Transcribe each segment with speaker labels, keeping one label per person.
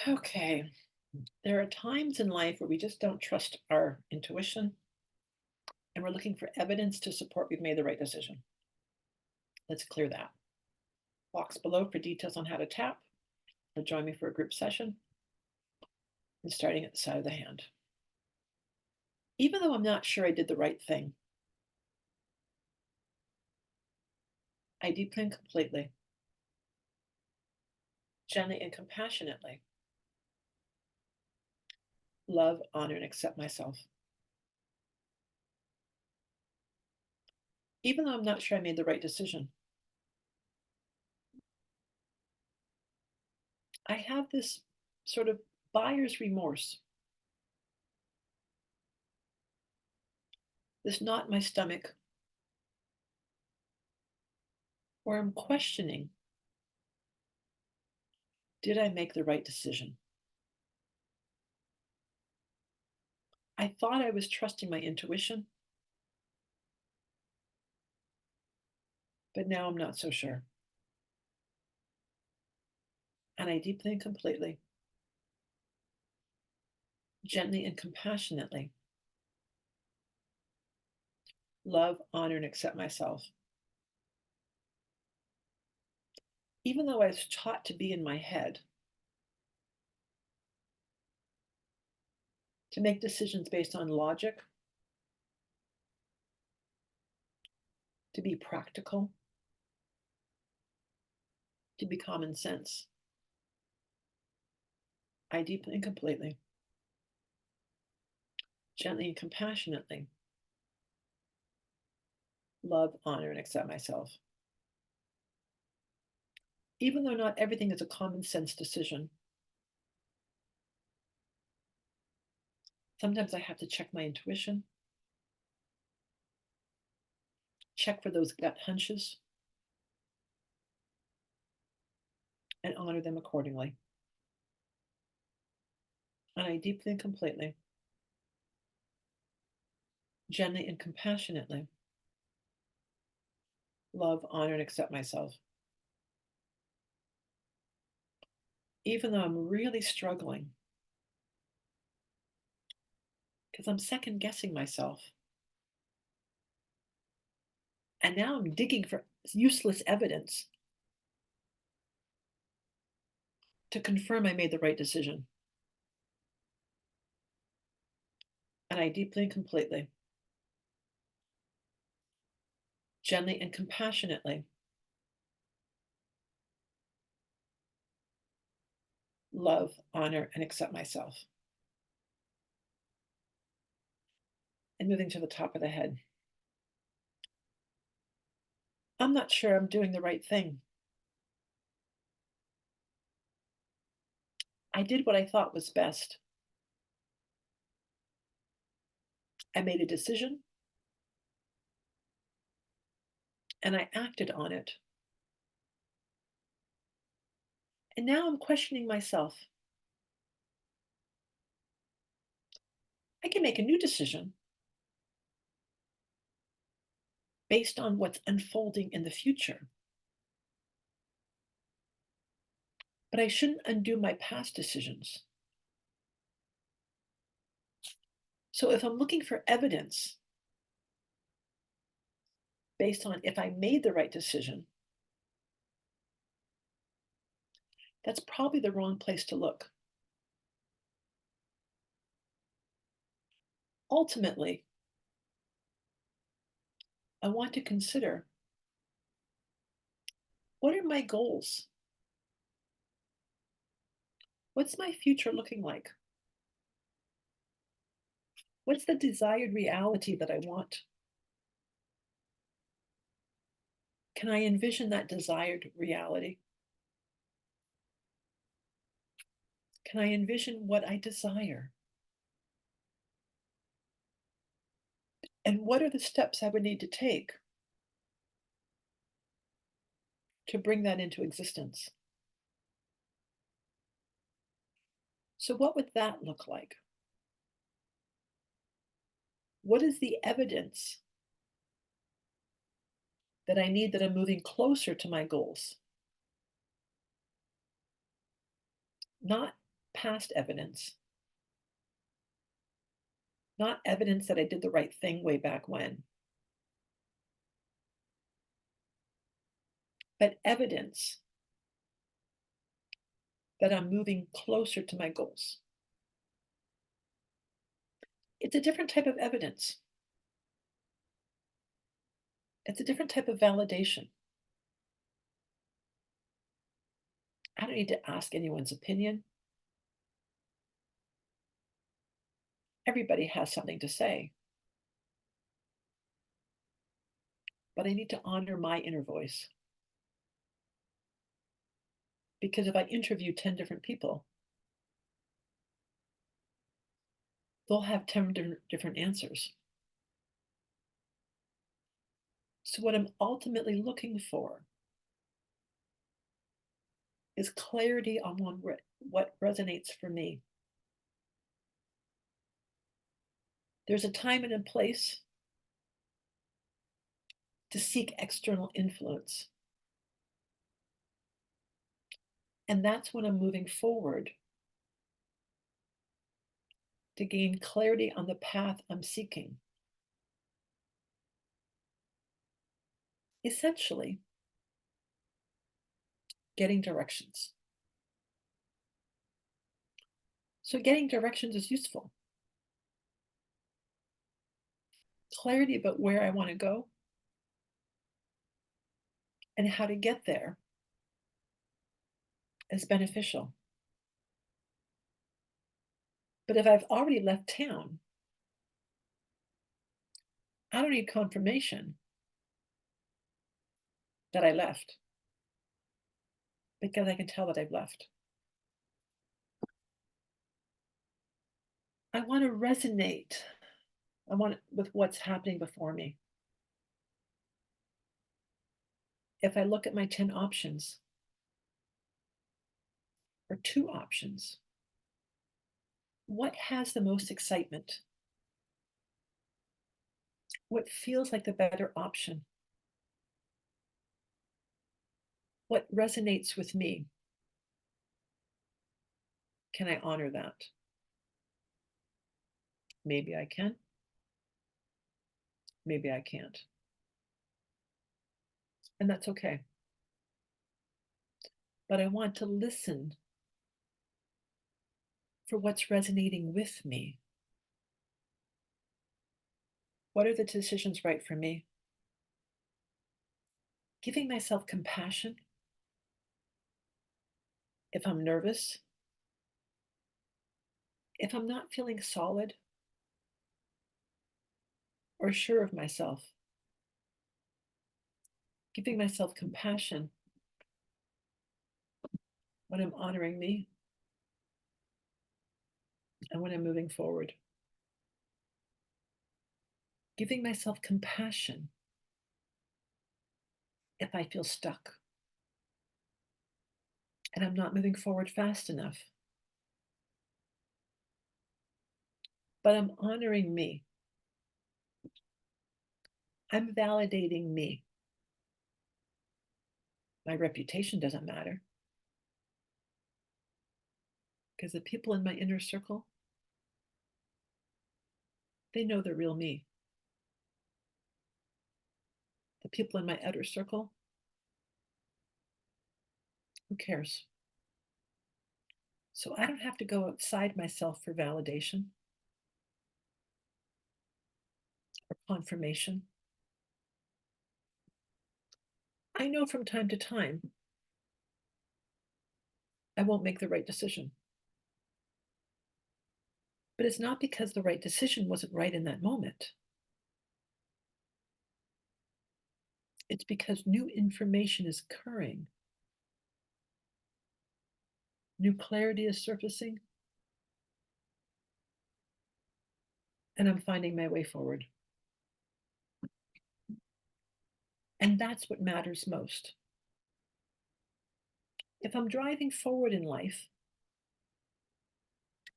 Speaker 1: Okay. There are times in life where we just don't trust our intuition and we're looking for evidence to support we've made the right decision. Let's clear that. Box below for details on how to tap or join me for a group session and starting at the side of the hand. Even though I'm not sure I did the right thing, I deeply and completely, gently and compassionately love, honor, and accept myself. Even though I'm not sure I made the right decision, I have this sort of buyer's remorse, this knot in my stomach where I'm questioning, did I make the right decision? I thought I was trusting my intuition, but now I'm not so sure. And I deeply and completely, gently and compassionately love, honor, and accept myself. Even though I was taught to be in my head, to make decisions based on logic, to be practical, to be common sense, I deeply and completely, gently and compassionately love, honor, and accept myself. Even though not everything is a common sense decision, sometimes I have to check my intuition, check for those gut hunches, and honor them accordingly. And I deeply and completely, gently and compassionately love, honor, and accept myself. Even though I'm really struggling, because I'm second guessing myself. And now I'm digging for useless evidence to confirm I made the right decision. And I deeply and completely, gently and compassionately love, honor, and accept myself. And moving to the top of the head. I'm not sure I'm doing the right thing. I did what I thought was best. I made a decision and I acted on it. And now I'm questioning myself. I can make a new decision based on what's unfolding in the future, but I shouldn't undo my past decisions. So if I'm looking for evidence based on if I made the right decision, that's probably the wrong place to look. Ultimately, I want to consider, what are my goals? What's my future looking like? What's the desired reality that I want? Can I envision that desired reality? Can I envision what I desire? And what are the steps I would need to take to bring that into existence? So, what would that look like? What is the evidence that I need that I'm moving closer to my goals? Not past evidence, not evidence that I did the right thing way back when, but evidence that I'm moving closer to my goals. It's a different type of evidence. It's a different type of validation. I don't need to ask anyone's opinion. Everybody has something to say, but I need to honor my inner voice. Because if I interview 10 different people, they'll have 10 different answers. So, what I'm ultimately looking for is clarity on what resonates for me. There's a time and a place to seek external influence. And that's when I'm moving forward to gain clarity on the path I'm seeking. Essentially, getting directions. So, getting directions is useful. Clarity about where I want to go and how to get there is beneficial. But if I've already left town, I don't need confirmation that I left because I can tell that I've left. I want to resonate. I want it with what's happening before me. If I look at my 10 options or 2 options, what has the most excitement? What feels like the better option? What resonates with me? Can I honor that? Maybe I can. Maybe I can't. And that's okay. But I want to listen for what's resonating with me. What are the decisions right for me? Giving myself compassion if I'm nervous, if I'm not feeling solid or sure of myself. Giving myself compassion when I'm honoring me and when I'm moving forward. Giving myself compassion if I feel stuck and I'm not moving forward fast enough. But I'm honoring me. I'm validating me. My reputation doesn't matter because the people in my inner circle, they know the real me. The people in my outer circle, who cares? So I don't have to go outside myself for validation or confirmation. I know from time to time I won't make the right decision. But it's not because the right decision wasn't right in that moment. It's because new information is occurring. New clarity is surfacing. And I'm finding my way forward. And that's what matters most. If I'm driving forward in life,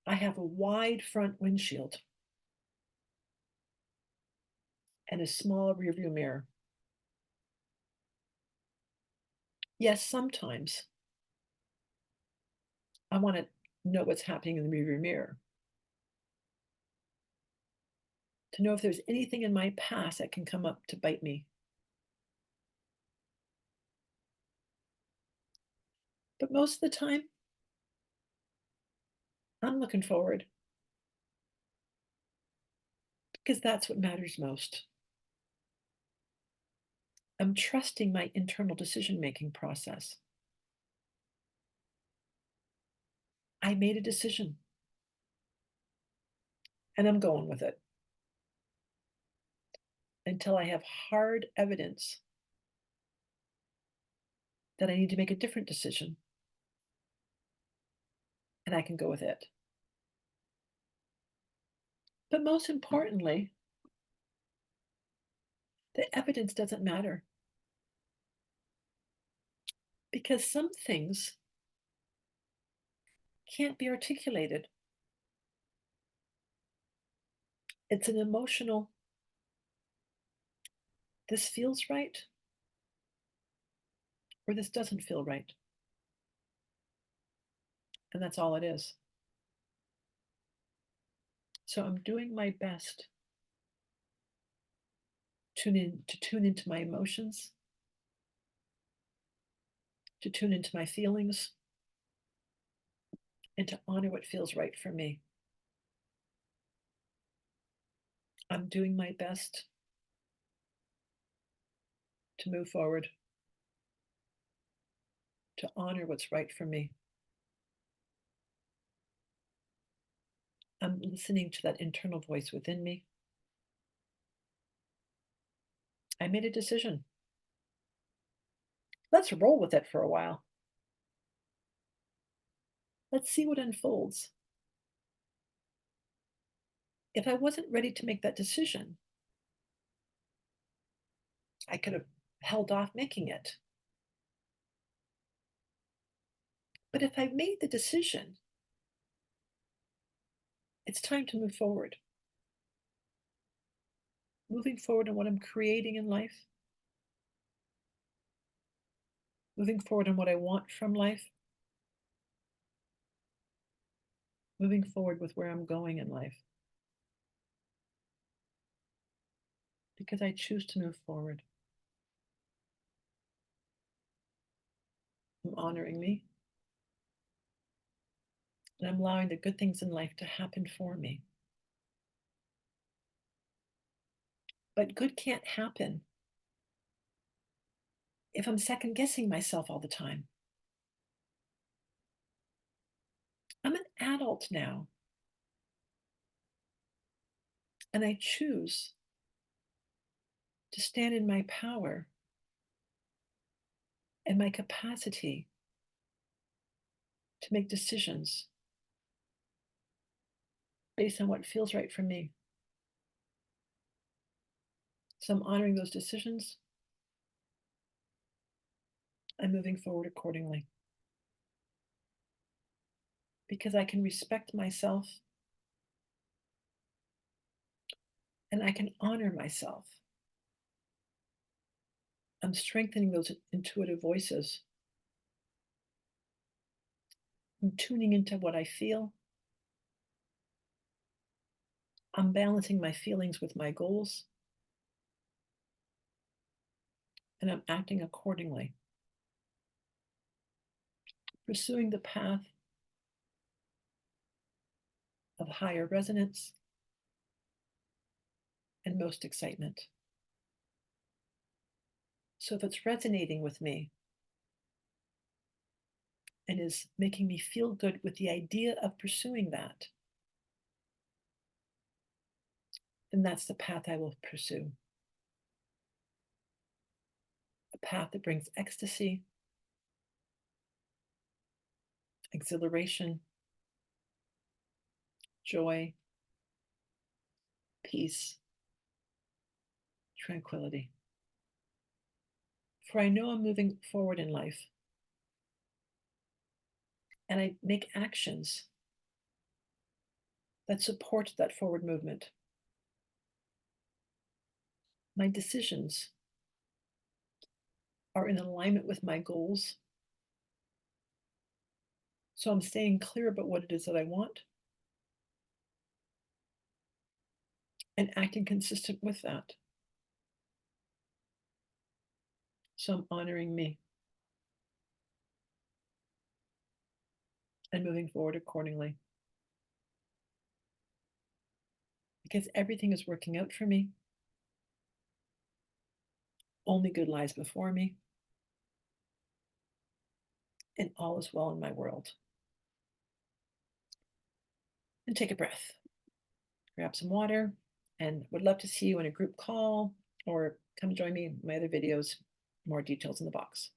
Speaker 1: I have a wide front windshield and a small rearview mirror. Yes, sometimes I want to know what's happening in the rearview mirror, to know if there's anything in my past that can come up to bite me. But most of the time, I'm looking forward because that's what matters most. I'm trusting my internal decision-making process. I made a decision and I'm going with it until I have hard evidence that I need to make a different decision, and I can go with it. But most importantly, the evidence doesn't matter because some things can't be articulated. It's an emotional, this feels right, or this doesn't feel right. And that's all it is. So I'm doing my best to tune into my emotions, to tune into my feelings, and to honor what feels right for me. I'm doing my best to move forward, to honor what's right for me. I'm listening to that internal voice within me. I made a decision. Let's roll with it for a while. Let's see what unfolds. If I wasn't ready to make that decision, I could have held off making it. But if I've made the decision, it's time to move forward. Moving forward in what I'm creating in life, moving forward in what I want from life, moving forward with where I'm going in life. Because I choose to move forward. I'm honoring me. And I'm allowing the good things in life to happen for me. But good can't happen if I'm second guessing myself all the time. I'm an adult now. And I choose to stand in my power and my capacity to make decisions based on what feels right for me. So I'm honoring those decisions. I'm moving forward accordingly. Because I can respect myself and I can honor myself. I'm strengthening those intuitive voices. I'm tuning into what I feel. I'm balancing my feelings with my goals. And I'm acting accordingly. Pursuing the path of higher resonance and most excitement. So if it's resonating with me and is making me feel good with the idea of pursuing that, then that's the path I will pursue. A path that brings ecstasy, exhilaration, joy, peace, tranquility. For I know I'm moving forward in life and I make actions that support that forward movement. My decisions are in alignment with my goals. So I'm staying clear about what it is that I want and acting consistent with that. So I'm honoring me and moving forward accordingly because everything is working out for me. Only good lies before me, and all is well in my world. And take a breath, grab some water, and would love to see you in a group call or come join me in my other videos. More details in the box.